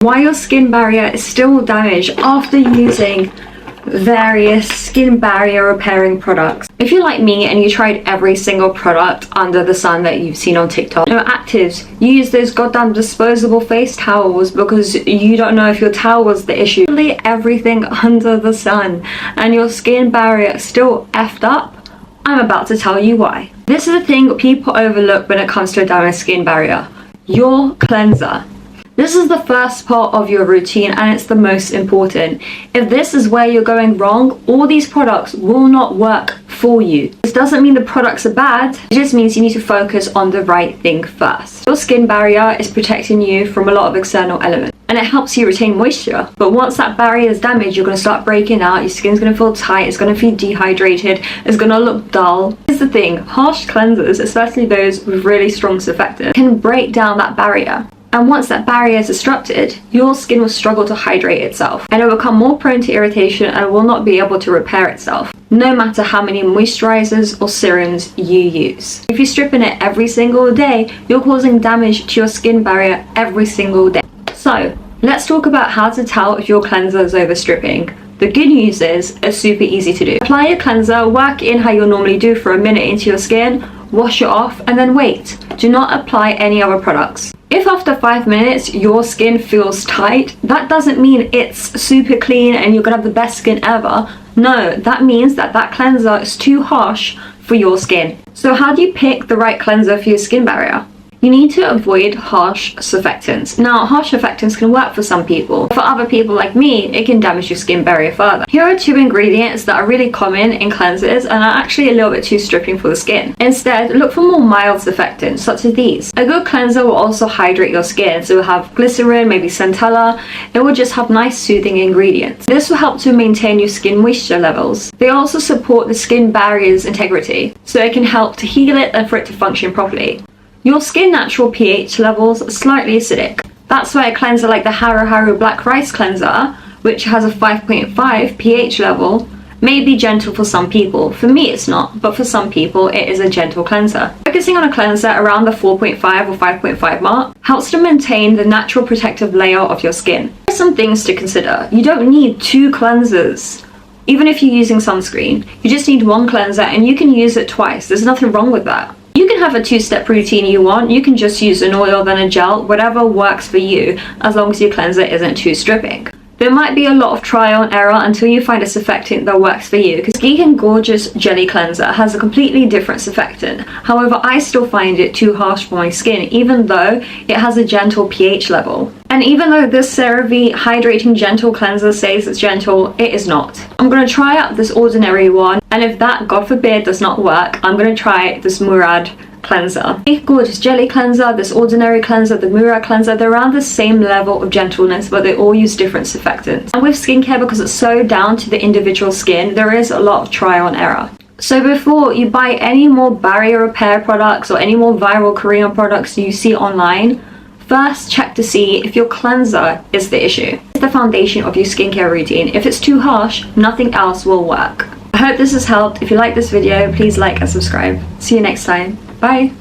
why your skin barrier is still damaged after using various skin barrier repairing products. If you're like me and you tried every single product under the sun that you've seen on TikTok, no actives, you use those goddamn disposable face towels because you don't know if your towel was the issue. Literally everything under the sun, and your skin barrier is still effed up, I'm about to tell you why. This is the thing people overlook when it comes to a damaged skin barrier. Your cleanser. This is the first part of your routine and it's the most important. If this is where you're going wrong, all these products will not work for you. This doesn't mean the products are bad, it just means you need to focus on the right thing first. Your skin barrier is protecting you from a lot of external elements and it helps you retain moisture. But once that barrier is damaged, you're going to start breaking out, your skin's going to feel tight, it's going to feel dehydrated, it's going to look dull. Here's the thing, harsh cleansers, especially those with really strong surfactants, can break down that barrier. And once that barrier is disrupted, your skin will struggle to hydrate itself and it will become more prone to irritation and will not be able to repair itself, no matter how many moisturizers or serums you use. If you're stripping it every single day, you're causing damage to your skin barrier every single day. So let's talk about how to tell if your cleanser is overstripping. The good news is it's super easy to do. Apply your cleanser, work in how you'll normally do for a minute into your skin, wash it off and then wait. Do not apply any other products. If after 5 minutes your skin feels tight, that doesn't mean it's super clean and you're gonna have the best skin ever. No, that means that that cleanser is too harsh for your skin. So how do you pick the right cleanser for your skin barrier? You need to avoid harsh surfactants. Now, harsh surfactants can work for some people. For other people like me, it can damage your skin barrier further. Here are 2 ingredients that are really common in cleansers and are actually a little bit too stripping for the skin. Instead, look for more mild surfactants, such as these. A good cleanser will also hydrate your skin, so it will have glycerin, maybe centella. It will just have nice soothing ingredients. This will help to maintain your skin moisture levels. They also support the skin barrier's integrity, so it can help to heal it and for it to function properly. Your skin natural pH levels are slightly acidic. That's why a cleanser like the Haru Haru Black Rice Cleanser, which has a 5.5 pH level, may be gentle for some people. For me it's not, but for some people it is a gentle cleanser. Focusing on a cleanser around the 4.5 or 5.5 mark helps to maintain the natural protective layer of your skin. There are some things to consider. You don't need 2 cleansers. Even if you're using sunscreen, you just need 1 cleanser and you can use it twice. There's nothing wrong with that. You can have a 2-step routine you want. You can just use an oil then a gel, whatever works for you, as long as your cleanser isn't too stripping. There might be a lot of trial and error until you find a surfactant that works for you, because Geek & Gorgeous Jelly Cleanser has a completely different surfactant. However, I still find it too harsh for my skin, even though it has a gentle pH level. And even though this CeraVe Hydrating Gentle Cleanser says it's gentle, it is not. I'm going to try out this ordinary one, and if that, God forbid, does not work, I'm going to try this Murad cleanser. Geek & Gorgeous Jelly Cleanser, this ordinary cleanser, the Murad cleanser, they're around the same level of gentleness, but they all use different surfactants. And with skincare, because it's so down to the individual skin, there is a lot of trial and error. So before you buy any more barrier repair products or any more viral Korean products you see online, first check to see if your cleanser is the issue. It's the foundation of your skincare routine. If it's too harsh, nothing else will work. I hope this has helped. If you like this video, please like and subscribe. See you next time. Bye.